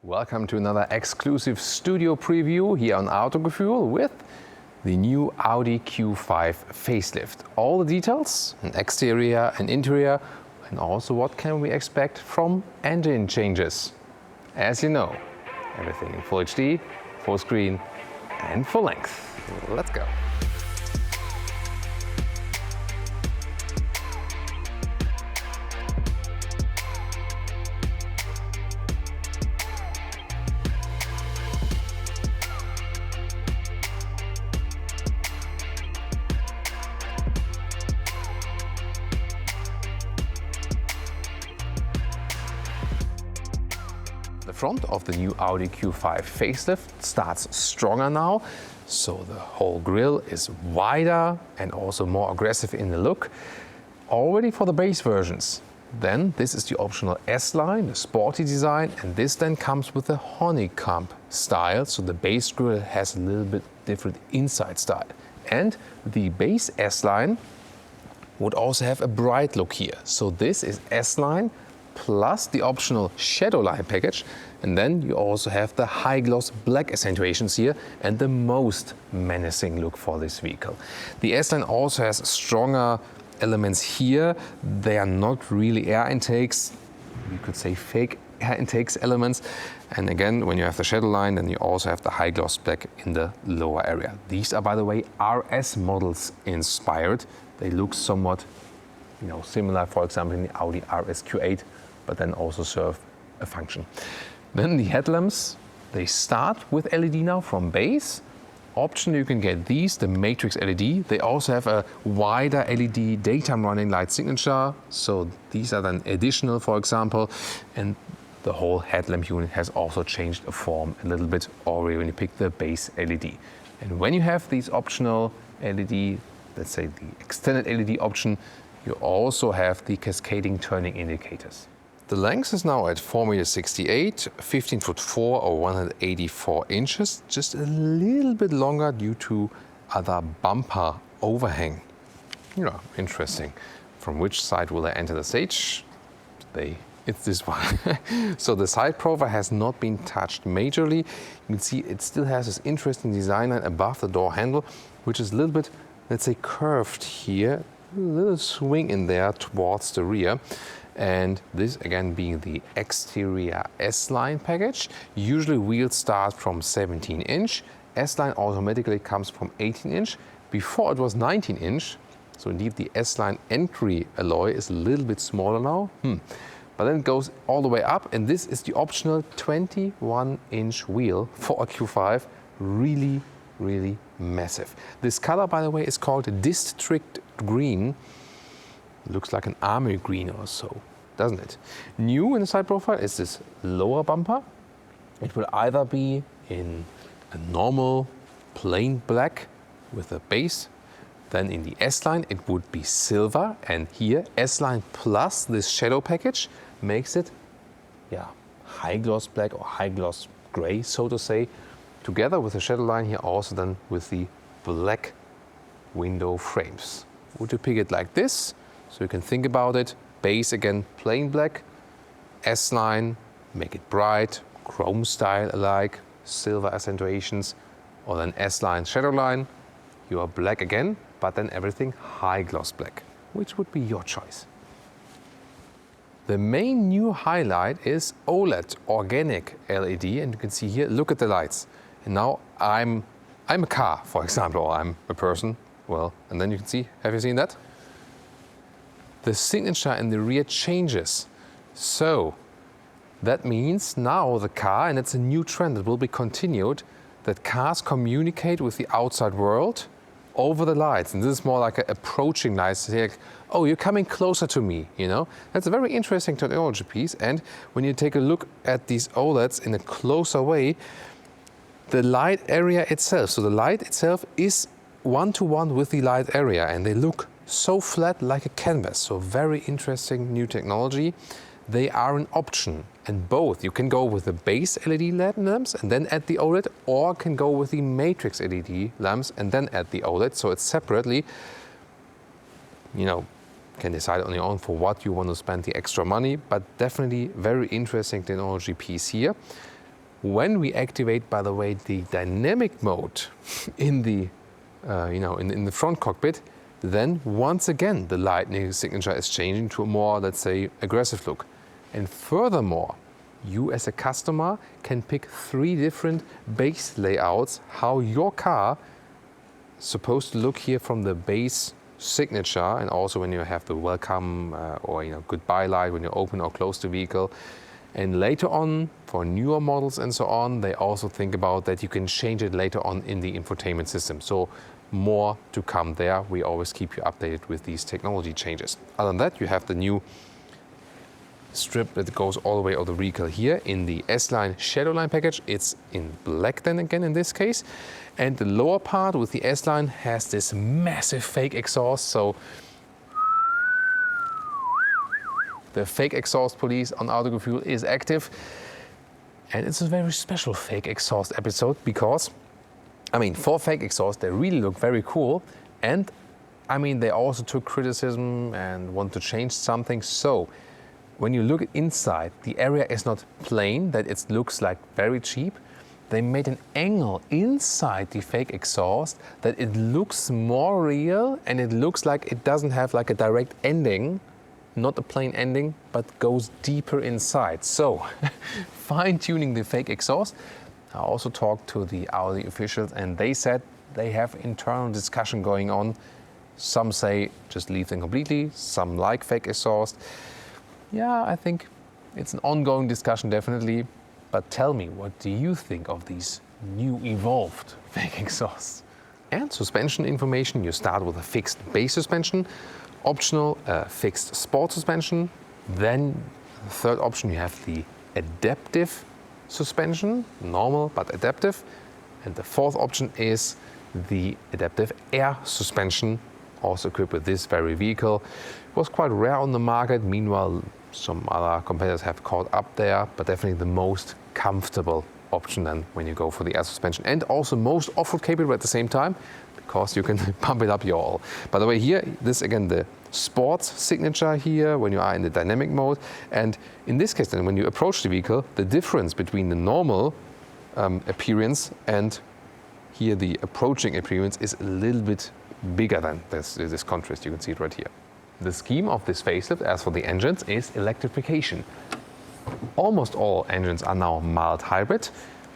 Welcome to another exclusive studio preview here on Autogefuehl with the new Audi Q5 Facelift. All the details, an exterior and interior, and also what can we expect from engine changes. As you know, everything in Full HD, full screen and full length. Let's go. The front of the new Audi Q5 Facelift starts stronger now, so the whole grille is wider and also more aggressive in the look, already for the base versions. Then this is the optional S-Line, the sporty design, and this then comes with the honeycomb style, so the base grille has a little bit different inside style. And the base S-Line would also have a bright look here. So this is S-Line plus the optional shadow line package, and then you also have the high gloss black accentuations here and the most menacing look for this vehicle. The S-Line also has stronger elements here. They are not really air intakes, you could say fake air intakes elements. And again, when you have the shadow line, then you also have the high gloss black in the lower area. These are, by the way, RS models inspired. They look somewhat similar, for example, in the Audi RS Q8, but then also serve a function. Then the headlamps, they start with LED now from base. Option, you can get these, the matrix LED. They also have a wider LED daytime running light signature. So these are then additional, for example. And the whole headlamp unit has also changed the form a little bit already when you pick the base LED. And when you have these optional LED, let's say the extended LED option, you also have the cascading turning indicators. The length is now at 4.68 m, 15'4" or 184 inches, just a little bit longer due to other bumper overhang. Yeah, interesting. From which side will they enter the stage? It's this one. So the side profile has not been touched majorly. You can see it still has this interesting design line above the door handle, which is a little bit, let's say, curved here. A little swing in there towards the rear. And this again being the exterior S-Line package. Usually wheels start from 17 inch. S-Line automatically comes from 18 inch. Before it was 19 inch. So indeed the S-Line entry alloy is a little bit smaller now. But then it goes all the way up, and this is the optional 21 inch wheel for a Q5. Really, really massive. This color, by the way, is called District Green. Looks like an army green or so, doesn't it? New in the side profile is this lower bumper. It will either be in a normal plain black with a base. Then in the S-Line it would be silver, and here S-Line plus this shadow package makes it high gloss black or high gloss gray, so to say, together with the shadow line here, also then with the black window frames. Would you pick it like this? So you can think about it, base again plain black, S-Line, make it bright, chrome style alike, silver accentuations, or then S-Line shadow line, you are black again, but then everything high gloss black. Which would be your choice? The main new highlight is OLED organic LED, and you can see here, look at the lights. And now I'm a car, for example, or I'm a person, well, and then you can see, have you seen that? The signature in the rear changes. So that means now the car, and it's a new trend that will be continued, that cars communicate with the outside world over the lights. And this is more like an approaching lights. Like, oh, you're coming closer to me, That's a very interesting technology piece. And when you take a look at these OLEDs in a closer way, the light area itself, so the light itself is one-to-one with the light area, and they look so flat like a canvas. So very interesting new technology. They are an option, and both. You can go with the base LED lamps and then add the OLED, or can go with the matrix LED lamps and then add the OLED. So it's separately, can decide on your own for what you want to spend the extra money, but definitely very interesting technology piece here. when we activate, by the way, the dynamic mode in the, in the front cockpit, then once again the lightning signature is changing to a more, let's say, aggressive look. And furthermore, you as a customer can pick 3 different base layouts how your car is supposed to look here from the base signature, and also when you have the welcome or goodbye light when you open or close the vehicle. And later on, for newer models and so on, they also think about that you can change it later on in the infotainment system. So more to come there. We always keep you updated with these technology changes. Other than that, you have the new strip that goes all the way over the vehicle here in the S-Line Shadowline package. It's in black then again in this case. And the lower part with the S-Line has this massive fake exhaust. So the fake exhaust police on Autogefuehl is active. And it's a very special fake exhaust episode because, for fake exhaust, they really look very cool. And they also took criticism and want to change something. So when you look inside, the area is not plain, that it looks like very cheap. They made an angle inside the fake exhaust that it looks more real, and it looks like it doesn't have like a direct ending, not a plain ending, but goes deeper inside. So fine-tuning the fake exhaust. I also talked to the Audi officials and they said they have internal discussion going on. Some say just leave them completely, some like fake exhaust. Yeah, I think it's an ongoing discussion, definitely. But tell me, what do you think of these new evolved fake exhausts? And suspension information, you start with a fixed base suspension, optional fixed sport suspension. Then the third option, you have the adaptive suspension, normal but adaptive. And the fourth option is the adaptive air suspension, also equipped with this very vehicle. It was quite rare on the market. Meanwhile, some other competitors have caught up there, but definitely the most comfortable option then when you go for the air suspension, and also most off-road capable at the same time, because you can pump it up your all. By the way, here, this again, the sports signature here when you are in the dynamic mode. And in this case then, when you approach the vehicle, the difference between the normal appearance and here the approaching appearance is a little bit bigger than this contrast. You can see it right here. The scheme of this facelift, as for the engines, is electrification. Almost all engines are now mild hybrid.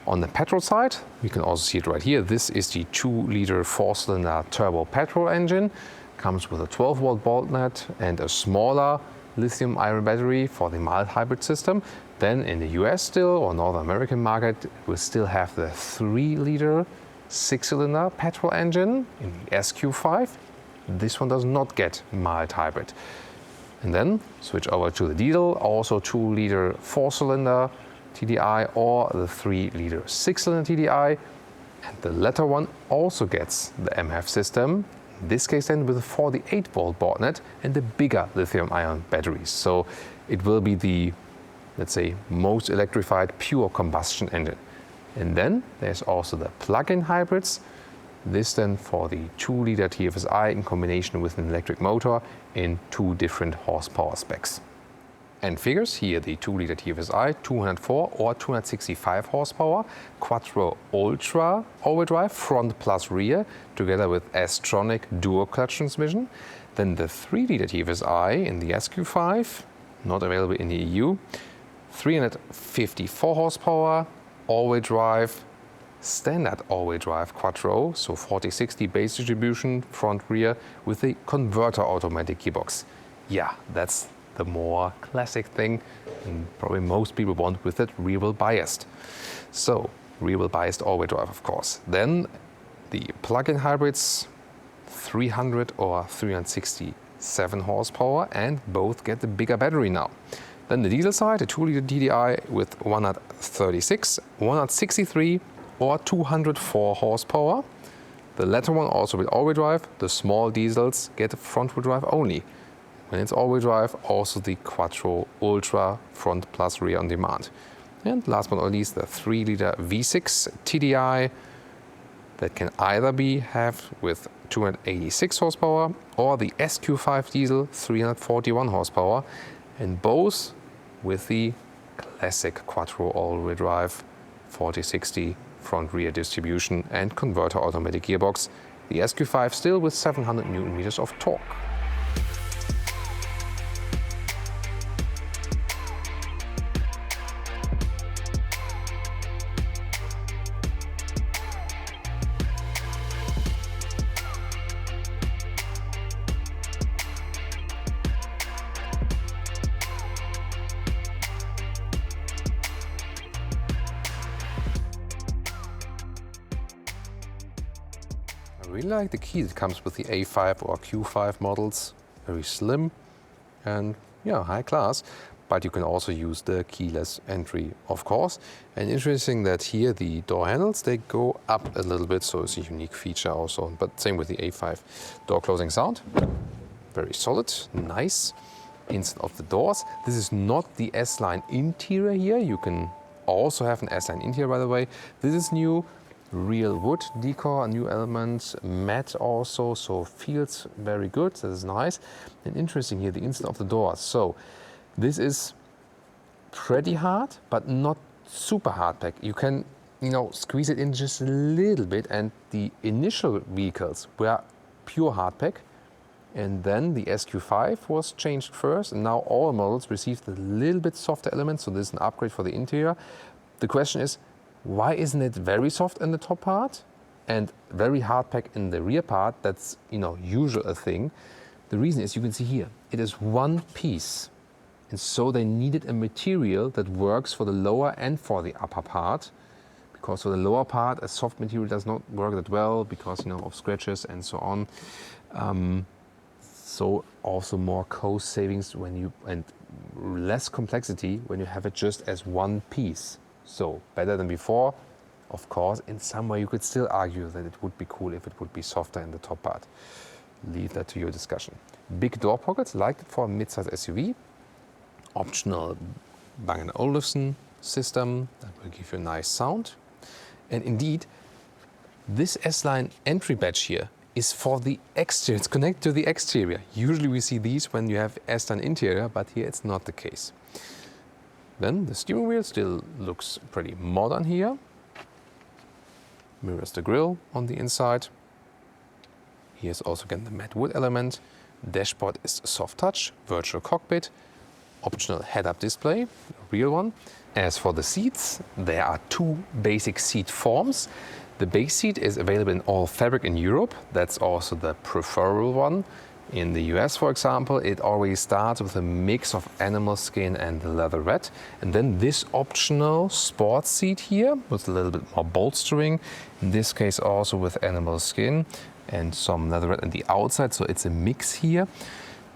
On the petrol side, you can also see it right here. This is the 2-liter 4-cylinder turbo petrol engine. Comes with a 12-volt bolt nut and a smaller lithium-ion battery for the mild hybrid system. Then in the US still, or North American market, we still have the 3-liter 6-cylinder petrol engine in the SQ5. This one does not get mild hybrid. And then switch over to the diesel, also 2-liter 4-cylinder TDI or the 3-liter 6-cylinder TDI. And the latter one also gets the MHEV system, in this case then with a 48-volt board net and the bigger lithium-ion batteries. So it will be the, let's say, most electrified pure combustion engine. And then there's also the plug-in hybrids. This then for the 2-liter TFSI in combination with an electric motor in 2 different horsepower specs. And figures here, the 2-liter TFSI, 204 or 265 horsepower, Quattro Ultra all-wheel drive, front plus rear, together with S-tronic dual clutch transmission. Then the 3-liter TFSI in the SQ5, not available in the EU, 354 horsepower, all-wheel drive, standard all-wheel drive Quattro, so 40-60 base distribution, front rear, with a converter automatic gearbox. Yeah, that's the more classic thing, and probably most people want with it rear wheel biased. So rear wheel biased all-wheel drive, of course. Then the plug-in hybrids, 300 or 367 horsepower, and both get the bigger battery now. Then the diesel side, a 2-liter TDI with 136, 163 or 204 horsepower. The latter one also with all-wheel drive. The small diesels get front-wheel drive only. When it's all-wheel drive, also the Quattro Ultra front plus rear on demand. And last but not least, the 3-liter V6 TDI that can either have with 286 horsepower or the SQ5 diesel 341 horsepower, and both with the classic Quattro all-wheel drive 40/60 front rear distribution and converter automatic gearbox. The SQ5 still with 700 Newton meters of torque. I really like the key that comes with the A5 or Q5 models. Very slim and high class, but you can also use the keyless entry, of course. And interesting that here the door handles, they go up a little bit, so it's a unique feature also, but same with the A5. Door closing sound, very solid, nice. Inside of the doors, this is not the S-Line interior here. You can also have an S-Line interior, by the way. This is new. Real wood decor, a new element, matte also, so feels very good. This is nice. And interesting here, the inside of the doors. So this is pretty hard, but not super hard pack. You can, squeeze it in just a little bit. And the initial vehicles were pure hard pack, and then the SQ5 was changed first, and now all models received a little bit softer elements. So this is an upgrade for the interior. The question is, why isn't it very soft in the top part and very hard pack in the rear part? That's, usual a thing. The reason is, you can see here, it is one piece. And so they needed a material that works for the lower and for the upper part. Because for the lower part, a soft material does not work that well because, of scratches and so on. So also more cost savings and less complexity when you have it just as one piece. So better than before. Of course, in some way you could still argue that it would be cool if it would be softer in the top part. Leave that to your discussion. Big door pockets, like for a mid-size SUV. Optional Bang & Olufsen system that will give you a nice sound. And indeed, this S-Line entry badge here is for the exterior. It's connected to the exterior. Usually we see these when you have S-Line interior, but here it's not the case. Then the steering wheel still looks pretty modern here. Mirrors the grille on the inside. Here's also again the matte wood element. Dashboard is soft touch, virtual cockpit, optional head-up display, a real one. As for the seats, there are two basic seat forms. The base seat is available in all fabric in Europe. That's also the preferable one. In the US, for example, it always starts with a mix of animal skin and leatherette. And then this optional sports seat here with a little bit more bolstering. In this case also with animal skin and some leatherette on the outside. So it's a mix here.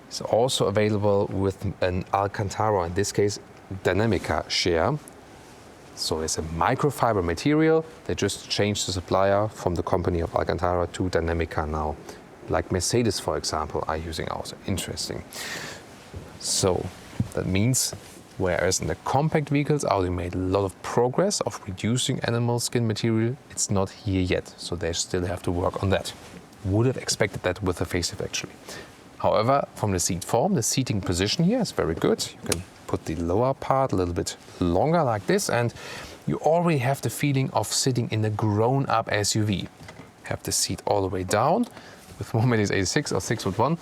It's also available with an Alcantara, in this case Dynamica share. So it's a microfiber material. They just changed the supplier from the company of Alcantara to Dynamica now. Like Mercedes, for example, are using also. Interesting. So that means, whereas in the compact vehicles, Audi made a lot of progress of reducing animal skin material, it's not here yet. So they still have to work on that. Would have expected that with the facelift actually. However, from the seat form, the seating position here is very good. You can put the lower part a little bit longer like this, and you already have the feeling of sitting in a grown-up SUV. Have the seat all the way down. With Mercedes 86 or 6'1",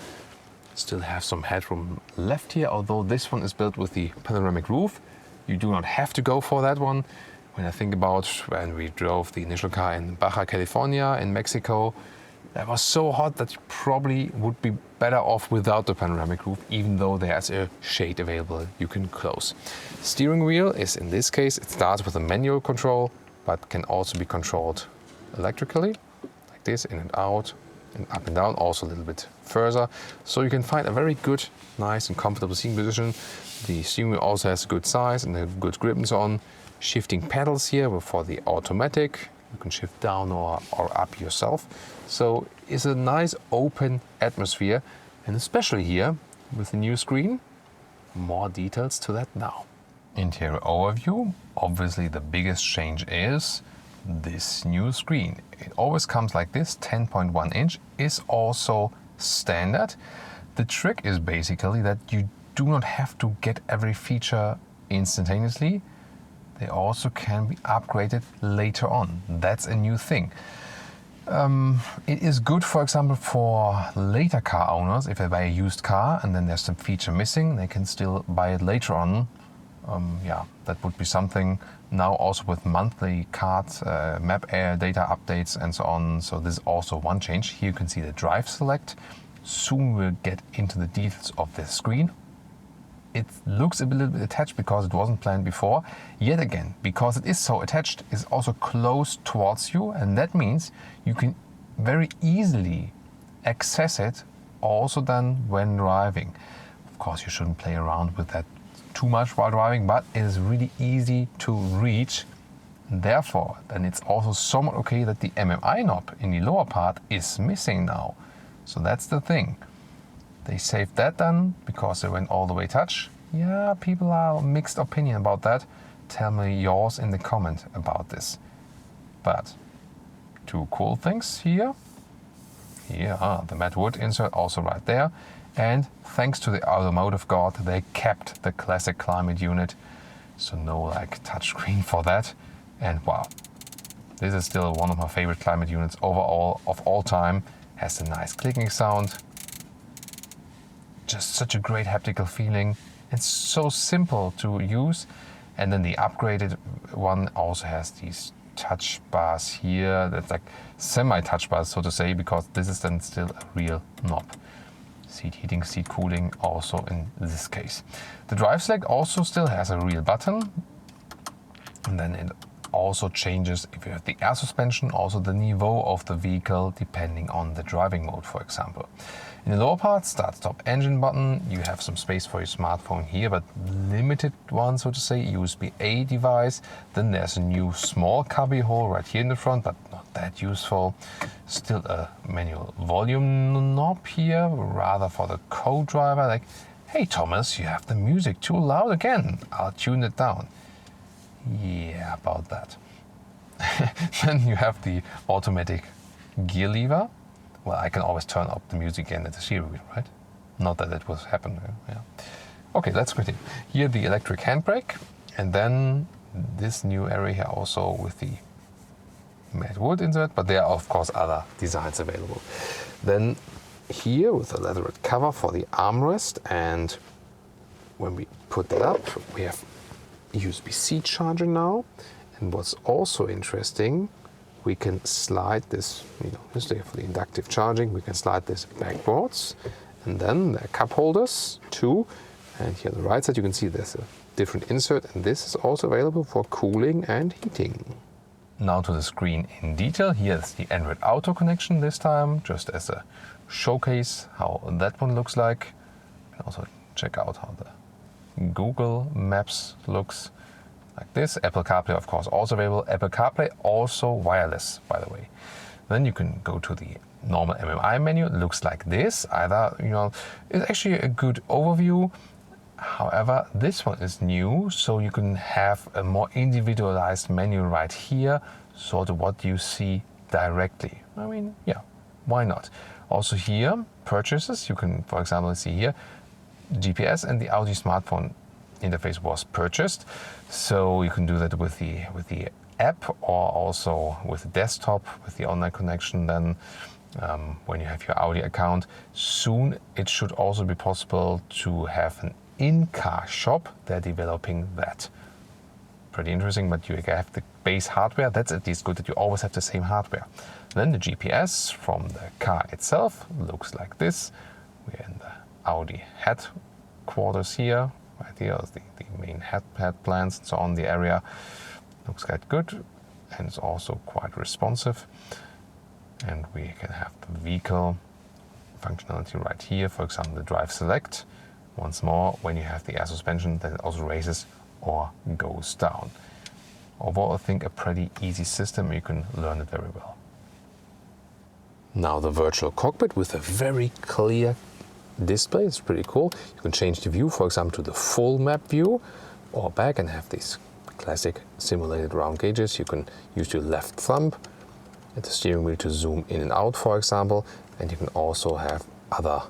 still have some headroom left here, although this one is built with the panoramic roof. You do not have to go for that one. When I think about when we drove the initial car in Baja California in Mexico, that was so hot that you probably would be better off without the panoramic roof, even though there's a shade available you can close. Steering wheel is, in this case, it starts with a manual control, but can also be controlled electrically, like this, in and out, and up and down, also a little bit further. So you can find a very good, nice and comfortable seating position. The steering wheel also has a good size and a good grip and so on. Shifting pedals here for the automatic. You can shift down or up yourself. So it's a nice open atmosphere, and especially here with the new screen. More details to that now. Interior overview. Obviously the biggest change is this new screen. It always comes like this. 10.1 inch is also standard. The trick is basically that you do not have to get every feature instantaneously. they also can be upgraded later on. That's a new thing. It is good, for example, for later car owners. If they buy a used car and then there's some feature missing, they can still buy it later on. Yeah, that would be something. Now also with monthly card map data updates and so on. So this is also one change. Here you can see the drive select. Soon we'll get into the details of the screen. It looks a little bit attached because it wasn't planned before. Yet again, because it is so attached, it's also close towards you, and that means you can very easily access it also then when driving. Of course, you shouldn't play around with that too much while driving, but it is really easy to reach. Therefore, then it's also somewhat okay that the MMI knob in the lower part is missing now. So that's the thing. They saved that then because they went all the way touch. Yeah, people are mixed opinion about that. Tell me yours in the comment about this. But two cool things here. Here are the matte wood insert also right there. And thanks to the automotive god, they kept the classic climate unit. So no like touchscreen for that. And wow, this is still one of my favorite climate units overall of all time. Has a nice clicking sound. Just such a great haptical feeling. It's so simple to use. And then the upgraded one also has these touch bars here. That's like semi-touch bars, so to say, because this is then still a real knob. Seat heating, seat cooling also in this case. The drive select also still has a real button. And then it also changes, if you have the air suspension, also the niveau of the vehicle depending on the driving mode, for example. In the lower part, start stop engine button. You have some space for your smartphone here, but limited one, so to say, USB-A device. Then there's a new small cubby hole right here in the front, but not that useful. Still a manual volume knob here, rather for the co-driver. Like, hey Thomas, you have the music too loud again. I'll tune it down. Yeah, about that. Then you have the automatic gear lever. Well, I can always turn up the music again at the steering wheel, right? Not that it was happening. Yeah. Okay, let's continue. Here the electric handbrake, and then this new area here also with the matte wood insert, but there are of course other designs available. Then here with the leatherette cover for the armrest, and when we put that up, we have USB-C charger now. And what's also interesting, we can slide this, just for the inductive charging, we can slide this backwards, and then there are cup holders too. And here on the right side you can see there's a different insert, and this is also available for cooling and heating. Now to the screen in detail. Here's the Android Auto connection this time, just as a showcase how that one looks like. You can also check out how the Google Maps looks. Like this. Apple CarPlay, of course, also available. Apple CarPlay also wireless, by the way. Then you can go to the normal MMI menu. It looks like this. Either, it's actually a good overview. However, this one is new, so you can have a more individualized menu right here, sort of what you see directly. I mean, yeah, why not? Also here, purchases. You can, for example, see here, GPS and the Audi smartphone interface was purchased, so you can do that with the app or also with the desktop with the online connection. Then when you have your Audi account, soon it should also be possible to have an in-car shop. They're developing that. Pretty interesting, but you have the base hardware. That's at least good that you always have the same hardware. Then the GPS from the car itself looks like this. We're in the Audi headquarters here. Right here is the main head plans and so on. The area looks quite good, and it's also quite responsive. And we can have the vehicle functionality right here. For example, the drive select. Once more, when you have the air suspension, then it also raises or goes down. Overall, I think a pretty easy system. You can learn it very well. Now the virtual cockpit with a very clear display. It's pretty cool. You can change the view, for example, to the full map view, or back and have these classic simulated round gauges. You can use your left thumb at the steering wheel to zoom in and out, for example, and you can also have other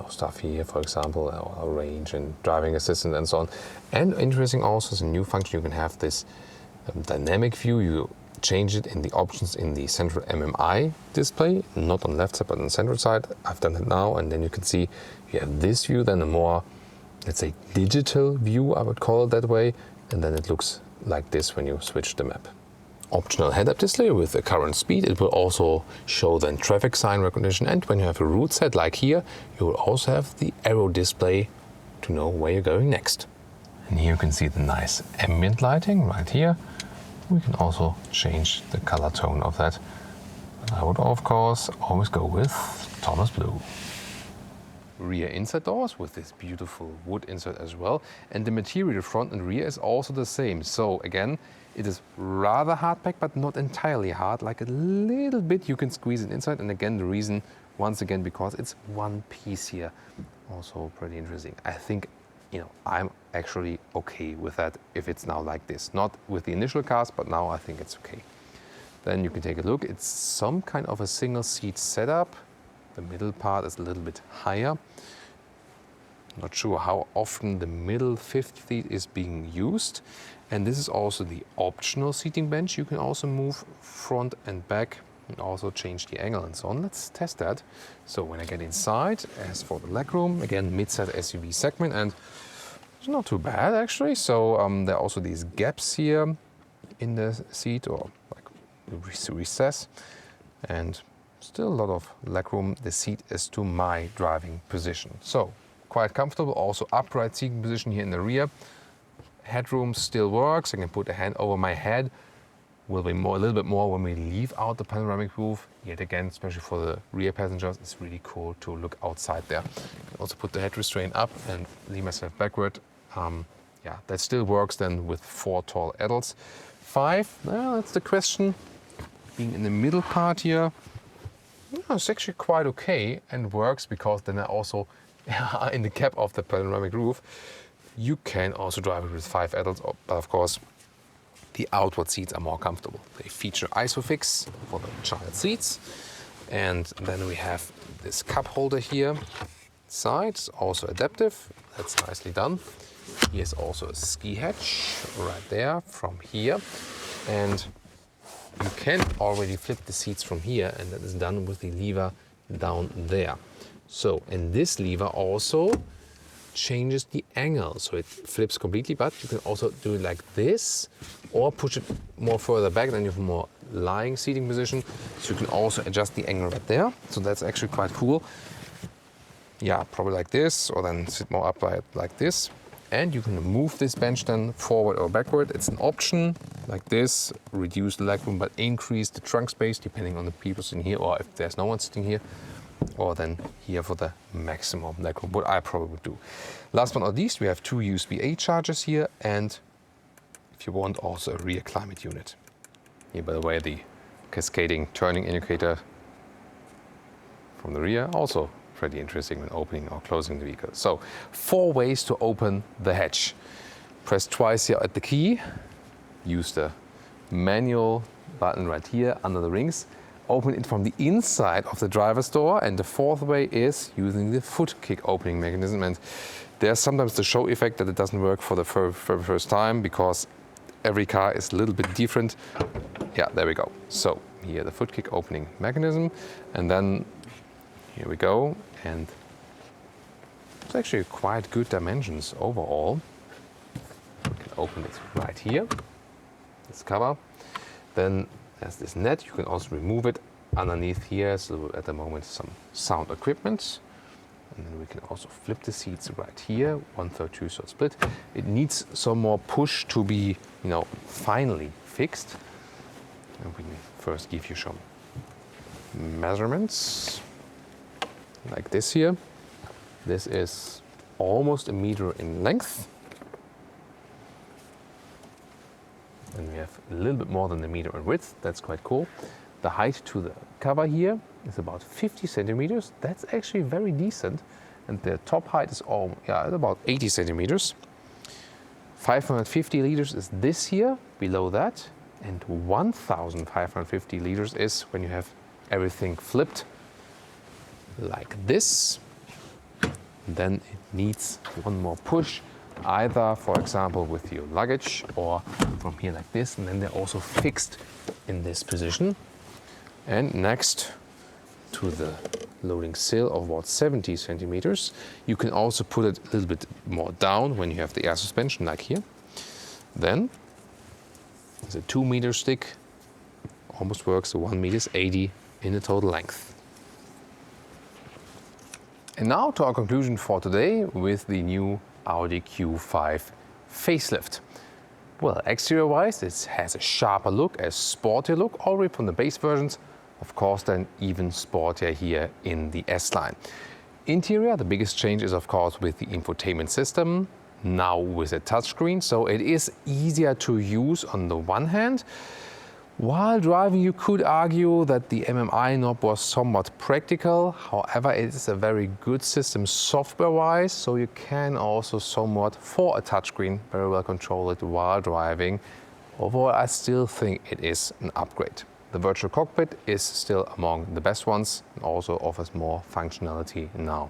stuff here, for example, our range and driving assistant and so on. And interesting also is a new function. You can have this dynamic view. You change it in the options in the central MMI display, not on the left side but on the central side. I've done it now, and then you can see you have this view, then a more, let's say, digital view, I would call it that way, and then it looks like this when you switch the map. Optional head-up display with the current speed. It will also show then traffic sign recognition, and when you have a route set like here, you will also have the arrow display to know where you're going next. And here you can see the nice ambient lighting right here. We can also change the color tone of that. I would of course always go with Thomas Blue. Rear inside doors with this beautiful wood insert as well, and the material front and rear is also the same. So again, it is rather hard packed, but not entirely hard, like a little bit you can squeeze it inside. And again, the reason, once again, because it's one piece here. Also pretty interesting. I think, I'm actually okay with that if it's now like this. Not with the initial cars, but now I think it's okay. Then you can take a look. It's some kind of a single seat setup. The middle part is a little bit higher. Not sure how often the middle fifth seat is being used. And this is also the optional seating bench. You can also move front and back and also change the angle and so on. Let's test that. So when I get inside, as for the legroom, again, mid-size SUV segment, and it's not too bad actually. So there are also these gaps here in the seat, or like recess, and still a lot of legroom. The seat is to my driving position. So quite comfortable. Also upright seating position here in the rear. Headroom still works. I can put a hand over my head. Will be a little bit more when we leave out the panoramic roof. Yet again, especially for the rear passengers, it's really cool to look outside there. I can also put the head restraint up and lean myself backward. That still works then with 4 tall adults. 5, that's the question. Being in the middle part here, it's actually quite okay and works, because then I also, in the cap of the panoramic roof, you can also drive it with 5 adults, but of course, the outward seats are more comfortable. They feature ISOFIX for the child seats. And then we have this cup holder here. Sides, also adaptive. That's nicely done. Here's also a ski hatch right there from here. And you can already flip the seats from here, and that is done with the lever down there. So, and this lever also changes the angle, so it flips completely, but you can also do it like this, or push it more further back, then you have a more lying seating position, so you can also adjust the angle right there. So that's actually quite cool. Yeah, probably like this, or then sit more upright like this. And you can move this bench then forward or backward. It's an option like this, reduce the legroom but increase the trunk space depending on the people sitting here, or if there's no one sitting here, or then here for the maximum legroom, what I probably would do. Last but not least, we have 2 USB-A chargers here, and if you want, also a rear climate unit. Here, by the way, the cascading turning indicator from the rear, also pretty interesting when opening or closing the vehicle. So 4 ways to open the hatch. Press twice here at the key, use the manual button right here under the rings, open it from the inside of the driver's door, and the 4th way is using the foot kick opening mechanism. And there's sometimes the show effect that it doesn't work for the first time, because every car is a little bit different. Yeah, there we go. So here the foot kick opening mechanism, and then here we go, and it's actually quite good dimensions overall. We can open it right here, this cover. Then there's this net, you can also remove it underneath here, so at the moment some sound equipment. And then we can also flip the seats right here, 1/3, 2/3 split. It needs some more push to be, finally fixed. And we can first give you some measurements, like this here. This is almost 1 meter in length. And we have a little bit more than 1 meter in width. That's quite cool. The height to the cover here is about 50 centimeters. That's actually very decent. And the top height is about 80 centimeters. 550 liters is this here, below that. And 1,550 liters is when you have everything flipped like this. then it needs one more push, either, for example, with your luggage or from here like this, and then they're also fixed in this position. And next to the loading sill of about 70 centimeters, you can also put it a little bit more down when you have the air suspension, like here. Then there's a 2-meter stick, almost works, so 1 meter 80 in the total length. And now to our conclusion for today with the new Audi Q5 Facelift. Well, exterior-wise, it has a sharper look, a sportier look, already from the base versions. Of course, then even sportier here in the S-Line. Interior, the biggest change is of course with the infotainment system, now with a touchscreen, so it is easier to use on the one hand. While driving, you could argue that the MMI knob was somewhat practical. However, it is a very good system software-wise, so you can also somewhat, for a touchscreen, very well control it while driving. Overall, I still think it is an upgrade. The virtual cockpit is still among the best ones and also offers more functionality now.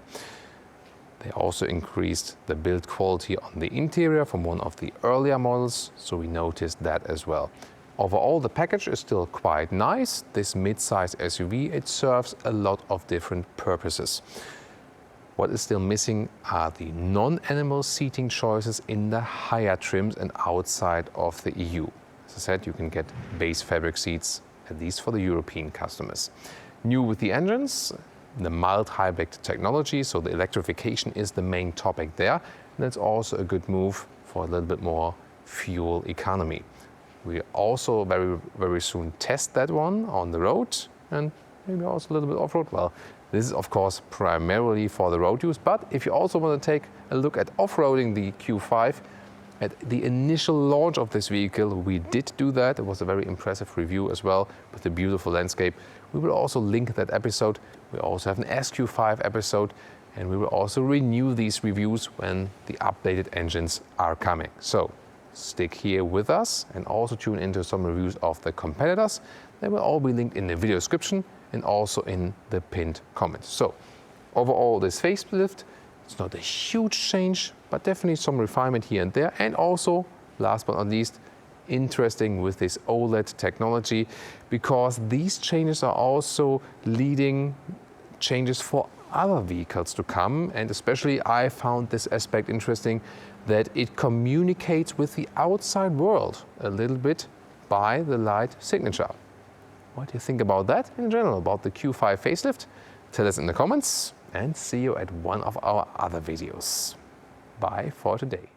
They also increased the build quality on the interior from one of the earlier models, so we noticed that as well. Overall, the package is still quite nice. This mid-size SUV, it serves a lot of different purposes. What is still missing are the non-animal seating choices in the higher trims and outside of the EU. As I said, you can get base fabric seats, at least for the European customers. New with the engines, the mild hybrid technology, so the electrification is the main topic there. And that's also a good move for a little bit more fuel economy. We also very soon test that one on the road and maybe also a little bit off-road. Well, this is of course primarily for the road use, but if you also want to take a look at off-roading the Q5, at the initial launch of this vehicle, we did do that. It was a very impressive review as well with the beautiful landscape. We will also link that episode. We also have an SQ5 episode, and we will also renew these reviews when the updated engines are coming. So stick here with us and also tune into some reviews of the competitors. They will all be linked in the video description and also in the pinned comments. So overall, this facelift, it's not a huge change, but definitely some refinement here and there. And also, last but not least, interesting with this OLED technology, because these changes are also leading changes for other vehicles to come. And especially I found this aspect interesting, that it communicates with the outside world a little bit by the light signature. What do you think about that in general, about the Q5 facelift? Tell us in the comments and see you at one of our other videos. Bye for today.